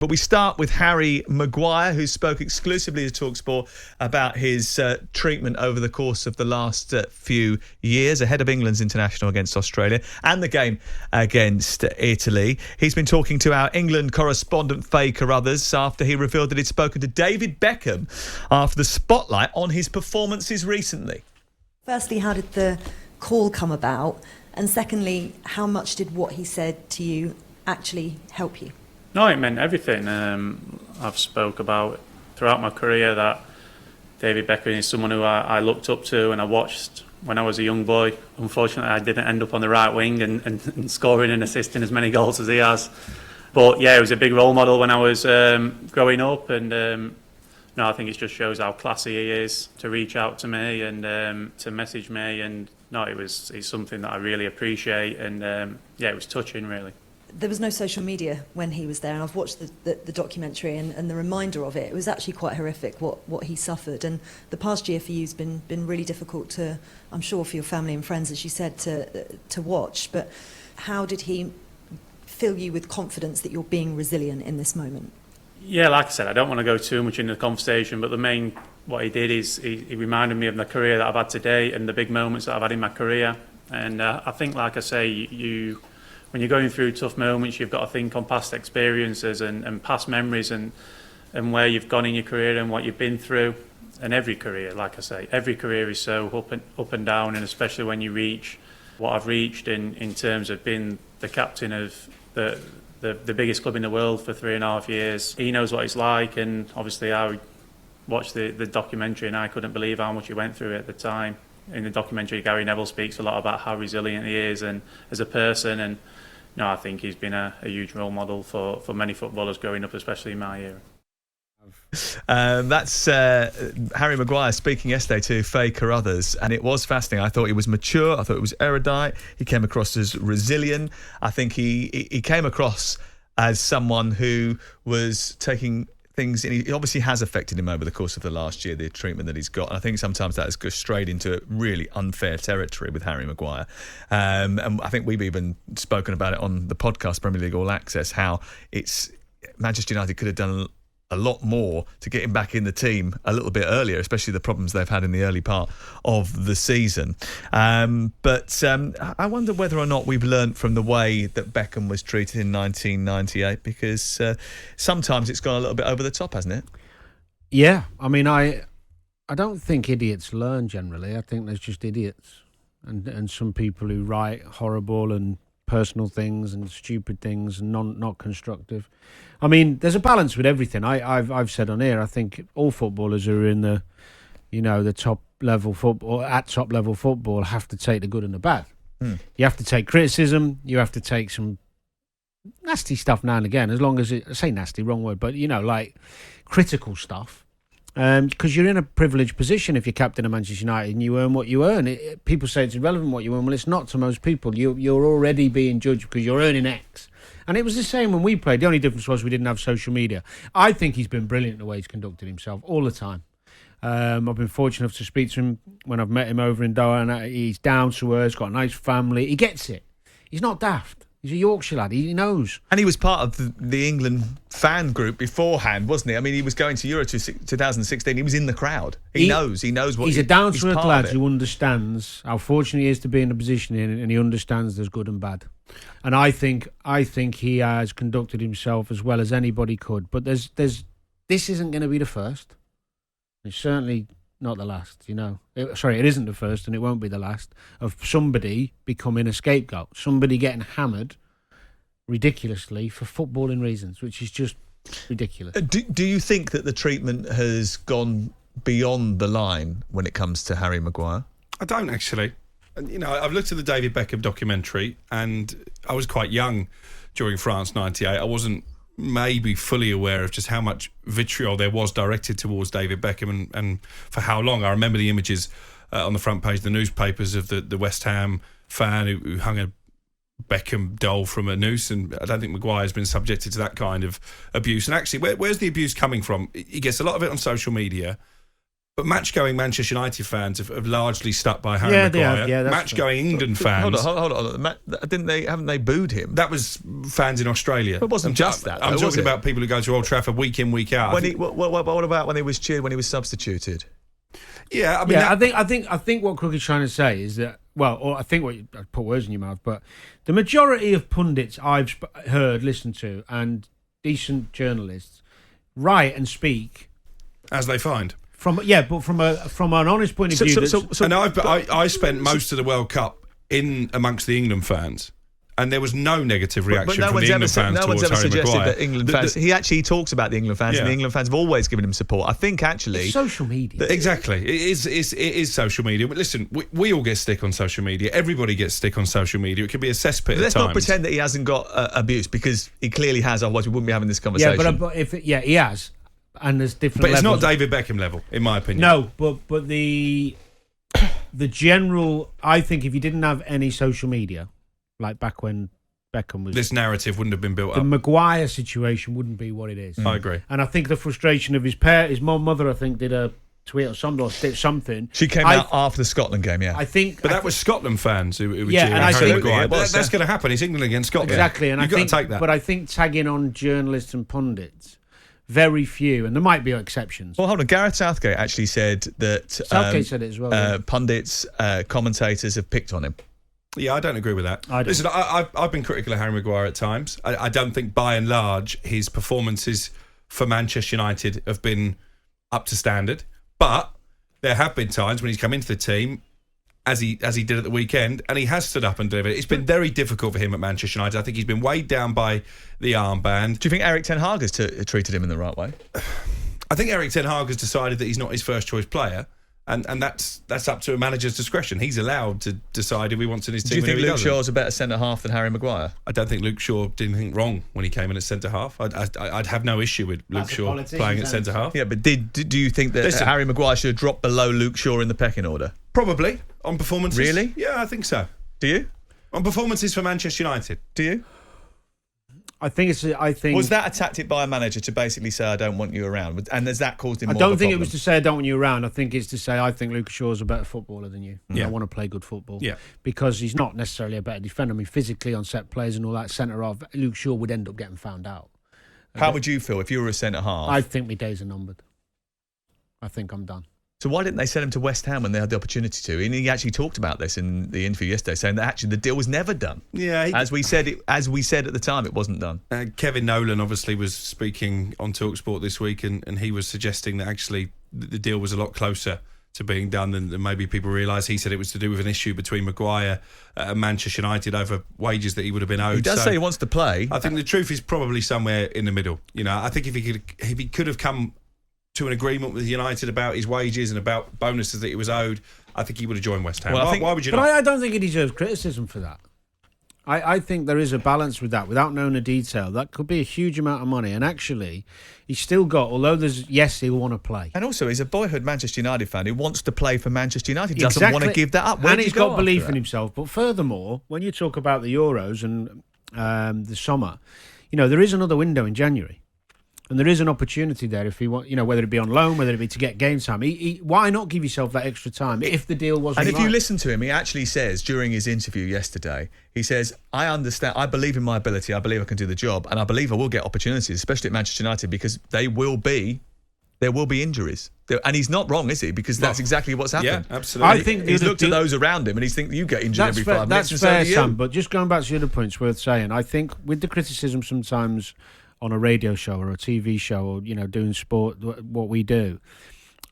But we start with Harry Maguire, who spoke exclusively to talkSPORT about his treatment over the course of the last few years ahead of England's international against Australia and the game against Italy. He's been talking to our England correspondent Faye Carruthers after he revealed that he'd spoken to David Beckham after the spotlight on his performances recently. Firstly, how did the call come about? And secondly, how much did what he said to you actually help you? No, it meant everything. I've spoke about throughout my career that David Beckham is someone who I looked up to and I watched when I was a young boy. Unfortunately, I didn't end up on the right wing and scoring and assisting as many goals as he has. But yeah, he was a big role model when I was growing up, and no, I think it just shows how classy he is to reach out to me and to message me. And no, it's something that I really appreciate, and yeah, it was touching, really. There was no social media when he was there, and I've watched the documentary and the reminder of it. It was actually quite horrific what he suffered, and the past year for you has been really difficult to, I'm sure, for your family and friends, as you said, to watch. But how did he fill you with confidence that you're being resilient in this moment? Yeah, like I said, I don't want to go too much into the conversation, but what he did is he reminded me of the career that I've had today and the big moments that I've had in my career. And I think, like I say, when you're going through tough moments, you've got to think on past experiences and past memories and where you've gone in your career and what you've been through. And every career, like I say, every career is so up and down, and especially when you reach what I've reached in terms of being the captain of the biggest club in the world for 3.5 years. He knows what it's like, and obviously I watched the documentary and I couldn't believe how much he went through at the time. In the documentary, Gary Neville speaks a lot about how resilient he is and as a person, and no, I think he's been a huge role model for many footballers growing up, especially in my era. That's Harry Maguire speaking yesterday to Faye Carruthers, and it was fascinating. I thought he was mature, I thought he was erudite, he came across as resilient. I think he came across as someone who was taking things, and it obviously has affected him over the course of the last year, the treatment that he's got. And I think sometimes that has gone straight into really unfair territory with Harry Maguire. And I think we've even spoken about it on the podcast Premier League All Access, how it's Manchester United could have done a lot more to get him back in the team a little bit earlier, especially the problems they've had in the early part of the season. But I wonder whether or not we've learnt from the way that Beckham was treated in 1998, because sometimes it's gone a little bit over the top, hasn't it? Yeah, I mean, I don't think idiots learn generally. I think there's just idiots and some people who write horrible and personal things and stupid things and not constructive. I mean, there's a balance with everything. I've said on here, I think all footballers who are in the top level football, at top level football, have to take the good and the bad. You have to take criticism. You have to take some nasty stuff now and again, as long as I say nasty, wrong word, but like critical stuff. Because you're in a privileged position if you're captain of Manchester United and you earn what you earn. People say it's irrelevant what you earn. Well, it's not to most people. You're already being judged because you're earning X. And it was the same when we played. The only difference was we didn't have social media. I think he's been brilliant in the way he's conducted himself all the time. I've been fortunate enough to speak to him when I've met him over in Doha, and he's down to earth, got a nice family. He gets it. He's not daft. He's a Yorkshire lad. He knows. And he was part of the England fan group beforehand, wasn't he? I mean, he was going to Euro 2016. He was in the crowd. He knows what he's a down-to-earth lad who understands how fortunate he is to be in the position in, and he understands there's good and bad. And I think he has conducted himself as well as anybody could. But this isn't going to be the first. It's certainly not the last, it isn't the first, and it won't be the last, of somebody becoming a scapegoat, somebody getting hammered ridiculously for footballing reasons, which is just ridiculous. Do you think that the treatment has gone beyond the line when it comes to Harry Maguire? I don't, actually. I've looked at the David Beckham documentary, and I was quite young during France 98. I wasn't maybe fully aware of just how much vitriol there was directed towards David Beckham and for how long. I remember the images on the front page of the newspapers of the West Ham fan who hung a Beckham doll from a noose, and I don't think Maguire's been subjected to that kind of abuse. And actually, where's the abuse coming from? He gets a lot of it on social media, But match-going Manchester United fans have largely stuck by Harry Yeah, they Maguire. have, yeah, that's Match-going England fans... Hold on. Haven't they booed him? That was fans in Australia. It wasn't just that, I'm though, was talking it? about people who go to Old Trafford week in, week out. What about when he was cheered when he was substituted? Yeah, I mean... I think what Crook is trying to say is that, I put words in your mouth, but the majority of pundits I've heard, listened to, and decent journalists write and speak as they find. From an honest point of view. And I spent most of the World Cup in amongst the England fans, and there was no negative reaction from the England fans towards Harry Maguire. That England fans. He actually talks about the England fans, and the England fans have always given him support. I think actually it's social media. Exactly, it is social media. But listen, we all get stick on social media. Everybody gets stick on social media. It can be a cesspit. Let's at times. not pretend that he hasn't got abuse, because he clearly has. Otherwise, we wouldn't be having this conversation. Yeah, he has. And there's different But it's levels. not David Beckham level, in my opinion. No, but the general... I think if you didn't have any social media, like back when Beckham was... This narrative wouldn't have been built the up. Maguire situation wouldn't be what it is. I agree. And I think the frustration of his mother, I think, did a tweet or something. She came out after the Scotland game, yeah. I think... But that was Scotland fans who were cheering and I Harry think... Maguire. That's going to happen. It's England against Scotland. Exactly. And You've got to take that. But I think tagging on journalists and pundits... Very few, and there might be exceptions. Well, hold on. Gareth Southgate actually said that Southgate said it as well. Pundits, commentators have picked on him. Yeah, I don't agree with that. Listen, I've been critical of Harry Maguire at times. I don't think, by and large, his performances for Manchester United have been up to standard. But there have been times when he's come into the team, as he did at the weekend, and he has stood up and delivered. It's been very difficult for him at Manchester United. I think he's been weighed down by the armband. Do you think Erik Ten Hag has treated him in the right way? I think Erik Ten Hag has decided that he's not his first choice player, and that's up to a manager's discretion. He's allowed to decide who he wants in his team. Do you think and who he Luke doesn't. Shaw's a better centre half than Harry Maguire? I don't think Luke Shaw did anything wrong when he came in at centre half. I'd have no issue with Luke Shaw playing at centre half. Yeah, but do you think that Harry Maguire should have dropped below Luke Shaw in the pecking order? Probably on performances. Really? Yeah, I think so. Do you? On performances for Manchester United. Do you? I think was that a tactic by a manager to basically say I don't want you around, and has that caused him? I more don't of a think problem? it was to say I don't want you around. I think it's to say I think Luke Shaw's a better footballer than you. Yeah. I want to play good football. Yeah. Because he's not necessarily a better defender. I mean, physically on set plays and all that centre off, Luke Shaw would end up getting found out. How would you feel if you were a centre half? I think my days are numbered. I think I'm done. So why didn't they send him to West Ham when they had the opportunity to? And he actually talked about this in the interview yesterday, saying that actually the deal was never done. Yeah, as we said at the time, it wasn't done. Kevin Nolan obviously was speaking on talkSPORT this week, and he was suggesting that actually the deal was a lot closer to being done than maybe people realise. He said it was to do with an issue between Maguire and Manchester United over wages that he would have been owed. He does say he wants to play. I think the truth is probably somewhere in the middle. You know, I think if he could have come to an agreement with United about his wages and about bonuses that he was owed, I think he would have joined West Ham. Well, why would you but not? I don't think he deserves criticism for that. I think there is a balance with that. Without knowing the detail, that could be a huge amount of money. And actually, he's still got, although he'll want to play. And also, he's a boyhood Manchester United fan who wants to play for Manchester United. He doesn't want to give that up. And he's got belief in himself. But furthermore, when you talk about the Euros and the summer, there is another window in January. And there is an opportunity there if he want, whether it be on loan, whether it be to get game time. Why not give yourself that extra time if the deal wasn't And if right? you listen to him, he actually says during his interview yesterday, he says, I understand, I believe in my ability, I believe I can do the job, and I believe I will get opportunities, especially at Manchester United, because there will be injuries. And he's not wrong, is he? Because that's exactly what's happened. Yeah, absolutely. I think he's looked at those around him and he's thinking, you get injured every 5 minutes. That's and fair, so do you. Sam. But just going back to the other points worth saying, I think with the criticism sometimes on a radio show or a TV show or, doing sport, what we do,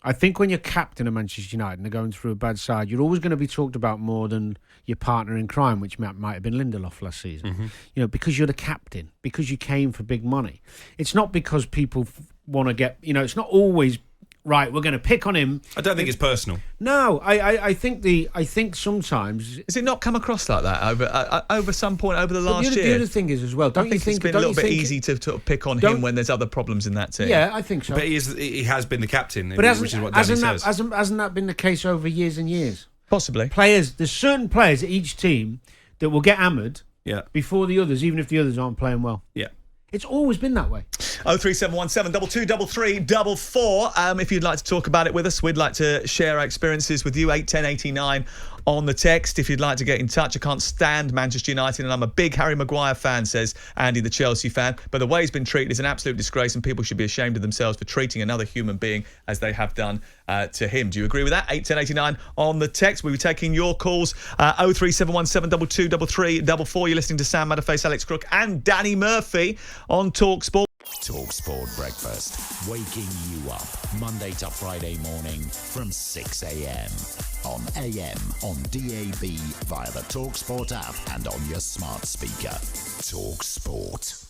I think when you're captain of Manchester United and they're going through a bad side, you're always going to be talked about more than your partner in crime, which might have been Lindelof last season. Mm-hmm. Because you're the captain, because you came for big money. It's not because people want to get, it's not always, right, we're going to pick on him. I don't think it's personal. No, I think sometimes... Has it not come across like that over some point over the last year? The other thing is as well, don't you think it's been a little bit easy to sort of pick on him when there's other problems in that team? Yeah, I think so. But he has been the captain, but which is what Danny says. Hasn't that been the case over years and years? Possibly. There's certain players at each team that will get hammered Yeah. before the others, even if the others aren't playing well. Yeah. It's always been that way. 03717 2233 if you'd like to talk about it with us, we'd like to share our experiences with you. 81089 on the text. If you'd like to get in touch, I can't stand Manchester United and I'm a big Harry Maguire fan, says Andy, the Chelsea fan. But the way he's been treated is an absolute disgrace and people should be ashamed of themselves for treating another human being as they have done to him. Do you agree with that? 81089 on the text. We'll be taking your calls. 03717 2233 You're listening to Sam Matterface, Alex Crook and Danny Murphy on talkSPORT. talkSPORT Breakfast, waking you up Monday to Friday morning from 6 a.m. on AM, on DAB, via the talkSPORT app and on your smart speaker. talkSPORT.